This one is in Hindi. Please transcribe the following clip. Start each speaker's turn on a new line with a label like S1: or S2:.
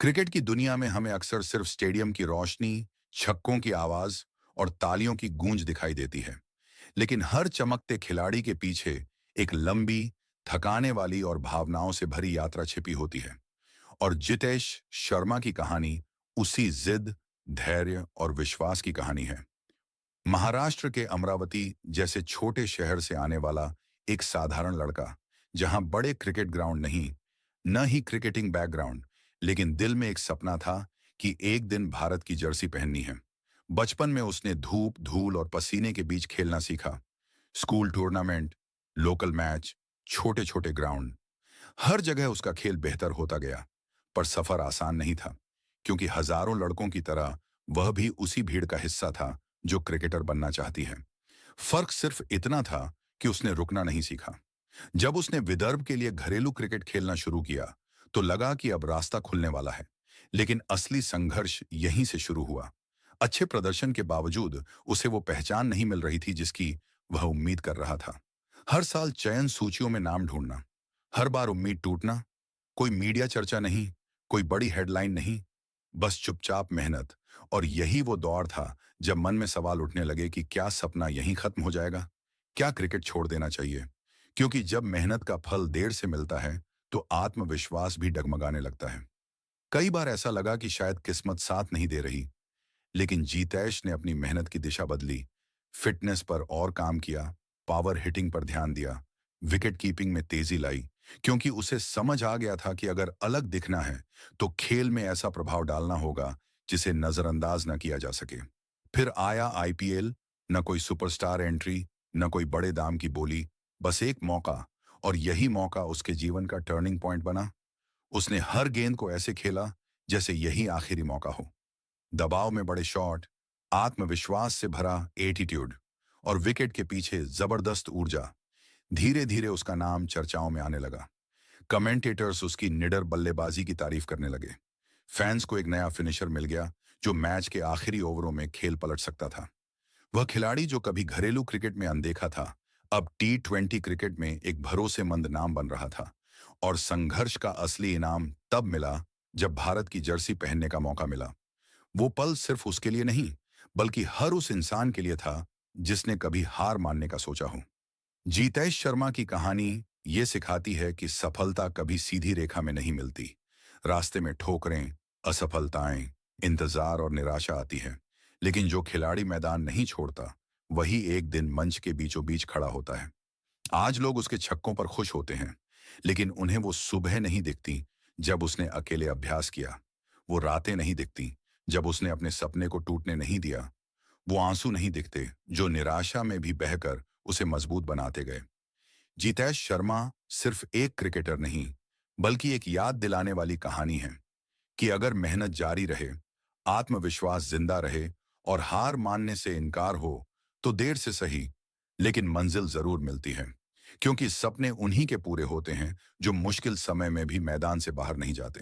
S1: क्रिकेट की दुनिया में हमें अक्सर सिर्फ स्टेडियम की रोशनी, छक्कों की आवाज और तालियों की गूंज दिखाई देती है। लेकिन हर चमकते खिलाड़ी के पीछे एक लंबी, थकाने वाली और भावनाओं से भरी यात्रा छिपी होती है। और जितेश शर्मा की कहानी उसी जिद, धैर्य और विश्वास की कहानी है। महाराष्ट्र के अमरावती जैसे छोटे शहर से आने वाला एक साधारण लड़का, जहां बड़े क्रिकेट ग्राउंड नहीं, न ही क्रिकेटिंग बैकग्राउंड, लेकिन दिल में एक सपना था कि एक दिन भारत की जर्सी पहननी है। बचपन में उसने धूप, धूल और पसीने के बीच खेलना सीखा। स्कूल टूर्नामेंट, लोकल मैच, छोटे छोटे ग्राउंड, हर जगह उसका खेल बेहतर होता गया। पर सफर आसान नहीं था, क्योंकि हजारों लड़कों की तरह वह भी उसी भीड़ का हिस्सा था जो क्रिकेटर बनना चाहती है। फर्क सिर्फ इतना था कि उसने रुकना नहीं सीखा। जब उसने विदर्भ के लिए घरेलू क्रिकेट खेलना शुरू किया, तो लगा कि अब रास्ता खुलने वाला है। लेकिन असली संघर्ष यहीं से शुरू हुआ। अच्छे प्रदर्शन के बावजूद उसे वो पहचान नहीं मिल रही थी जिसकी वह उम्मीद कर रहा था। हर साल चयन सूचियों में नाम ढूंढना, हर बार उम्मीद टूटना, कोई मीडिया चर्चा नहीं, कोई बड़ी हेडलाइन नहीं, बस चुपचाप मेहनत। और यही वो दौर था जब मन में सवाल उठने लगे कि क्या सपना यहीं खत्म हो जाएगा? क्या क्रिकेट छोड़ देना चाहिए? क्योंकि जब मेहनत का फल देर से मिलता है, तो आत्मविश्वास भी डगमगाने लगता है। कई बार ऐसा लगा कि शायद किस्मत साथ नहीं दे रही, लेकिन जीतेश ने अपनी मेहनत की दिशा बदली। फिटनेस पर और काम किया, पावर हिटिंग पर ध्यान दिया, विकेट कीपिंग में तेजी लाई, क्योंकि उसे समझ आ गया था कि अगर अलग दिखना है, तो खेल में ऐसा प्रभाव डालना होगा जिसे नजरअंदाज न किया जा सके। फिर आया आईपीएल, न कोई सुपरस्टार एंट्री, न कोई बड़े दाम की बोली, बस एक मौका। और यही मौका उसके जीवन का टर्निंग पॉइंट बना। उसने हर गेंद को ऐसे खेला जैसे यही आखिरी मौका हो। दबाव में बड़े शॉट, आत्मविश्वास से भरा एटीट्यूड और विकेट के पीछे जबरदस्त ऊर्जा। धीरे धीरे उसका नाम चर्चाओं में आने लगा। कमेंटेटर्स उसकी निडर बल्लेबाजी की तारीफ करने लगे। फैंस को एक नया फिनिशर मिल गया जो मैच के आखिरी ओवरों में खेल पलट सकता था। वह खिलाड़ी जो कभी घरेलू क्रिकेट में अनदेखा था, अब टी20 क्रिकेट में एक भरोसेमंद नाम बन रहा था। और संघर्ष का असली इनाम तब मिला जब भारत की जर्सी पहनने का मौका मिला। वो पल सिर्फ उसके लिए नहीं, बल्कि हर उस इंसान के लिए था जिसने कभी हार मानने का सोचा हो। जीतेश शर्मा की कहानी ये सिखाती है कि सफलता कभी सीधी रेखा में नहीं मिलती। रास्ते में ठोकरें, असफलताएं, इंतजार और निराशा आती है। लेकिन जो खिलाड़ी मैदान नहीं छोड़ता, वही एक दिन मंच के बीचों बीच खड़ा होता है। आज लोग उसके छक्कों पर खुश होते हैं, लेकिन उन्हें वो सुबह नहीं दिखती जब उसने अकेले अभ्यास किया। वो रातें नहीं दिखती जब उसने अपने सपने को टूटने नहीं दिया। वो आंसू नहीं दिखते जो निराशा में भी बहकर उसे मजबूत बनाते गए। जीतेश शर्मा सिर्फ एक क्रिकेटर नहीं, बल्कि एक याद दिलाने वाली कहानी है कि अगर मेहनत जारी रहे, आत्मविश्वास जिंदा रहे और हार मानने से इनकार हो, तो देर से सही, लेकिन मंजिल जरूर मिलती है। क्योंकि सपने उन्हीं के पूरे होते हैं जो मुश्किल समय में भी मैदान से बाहर नहीं जाते।